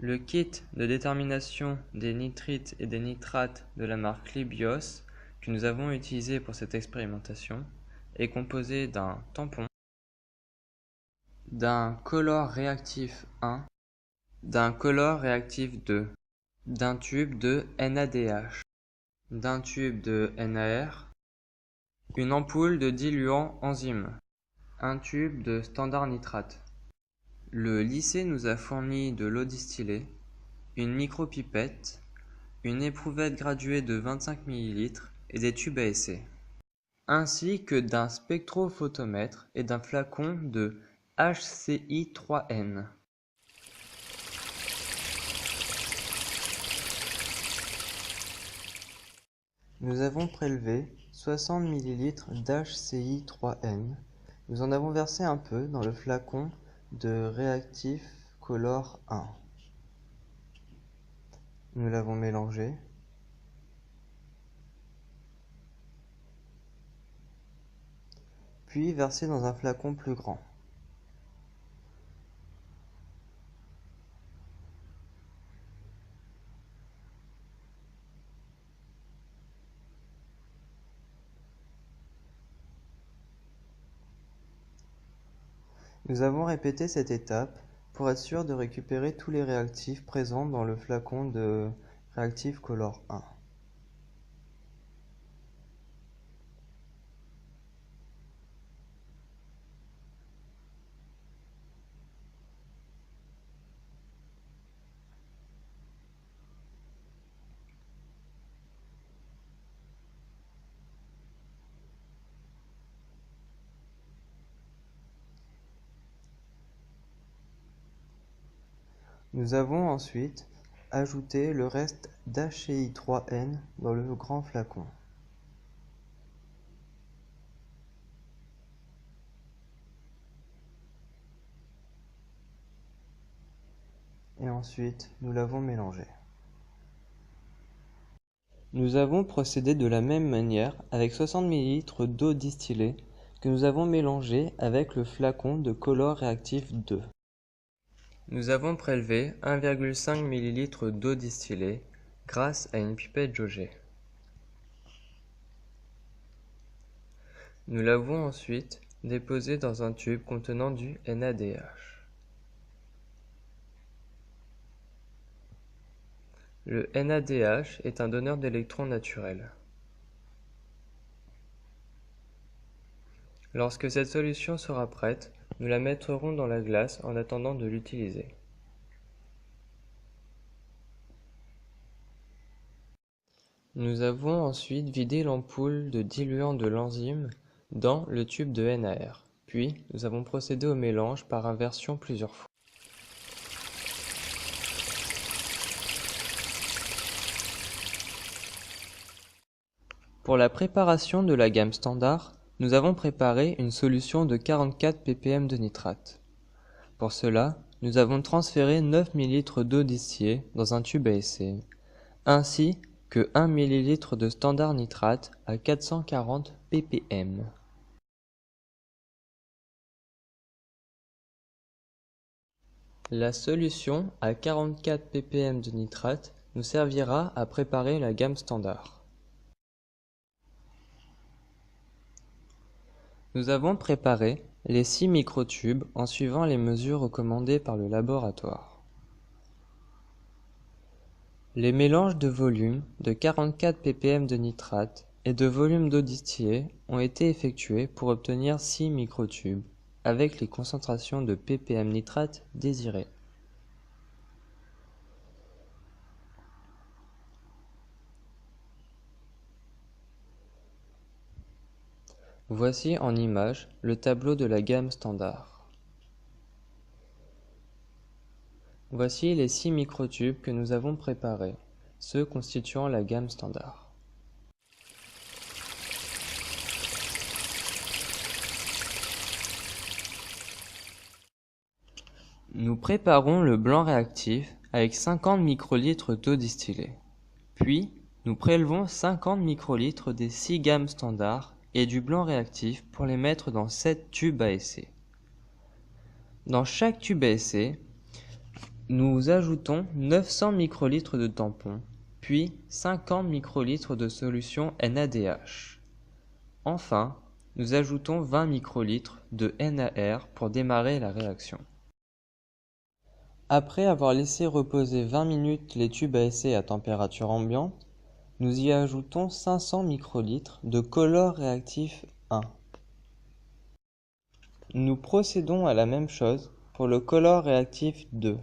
Le kit de détermination des nitrites et des nitrates de la marque Libios que nous avons utilisé pour cette expérimentation est composé d'un tampon, d'un colore réactif 1, d'un colore réactif 2, d'un tube de NaDH, d'un tube de NaR, une ampoule de diluant enzyme, un tube de standard nitrate. Le lycée nous a fourni de l'eau distillée, une micropipette, une éprouvette graduée de 25 ml et des tubes à essai, ainsi que d'un spectrophotomètre et d'un flacon de HCI3N. Nous avons prélevé 60 ml d'HCI3N. Nous en avons versé un peu dans le flacon de réactif colore 1. Nous l'avons mélangé. Puis versé dans un flacon plus grand. Nous avons répété cette étape pour être sûr de récupérer tous les réactifs présents dans le flacon de réactif colore 1. Nous avons ensuite ajouté le reste d'HCI3N dans le grand flacon. Et ensuite, nous l'avons mélangé. Nous avons procédé de la même manière avec 60 ml d'eau distillée que nous avons mélangé avec le flacon de colore réactif 2. Nous avons prélevé 1,5 ml d'eau distillée grâce à une pipette jaugée. Nous l'avons ensuite déposé dans un tube contenant du NaDH. Le NaDH est un donneur d'électrons naturel. Lorsque cette solution sera prête, nous la mettrons dans la glace en attendant de l'utiliser. Nous avons ensuite vidé l'ampoule de diluant de l'enzyme dans le tube de NaR, puis nous avons procédé au mélange par inversion plusieurs fois. Pour la préparation de la gamme standard, nous avons préparé une solution de 44 ppm de nitrate. Pour cela, nous avons transféré 9 ml d'eau distillée dans un tube à essai, ainsi que 1 ml de standard nitrate à 440 ppm. La solution à 44 ppm de nitrate nous servira à préparer la gamme standard. Nous avons préparé les 6 microtubes en suivant les mesures recommandées par le laboratoire. Les mélanges de volume de 44 ppm de nitrate et de volume d'eau distillée ont été effectués pour obtenir 6 microtubes avec les concentrations de ppm nitrate désirées. Voici en image le tableau de la gamme standard. Voici les 6 microtubes que nous avons préparés, ceux constituant la gamme standard. Nous préparons le blanc réactif avec 50 microlitres d'eau distillée. Puis, nous prélevons 50 microlitres des 6 gammes standards et du blanc réactif pour les mettre dans 7 tubes à essai. Dans chaque tube à essai, Nous ajoutons 900 microlitres de tampon, puis 50 microlitres de solution NaDH. Enfin, nous ajoutons 20 microlitres de NaR pour démarrer la réaction. Après avoir laissé reposer 20 minutes les tubes à essai à température ambiante, nous y ajoutons 500 microlitres de colore réactif 1. Nous procédons à la même chose pour le colore réactif 2.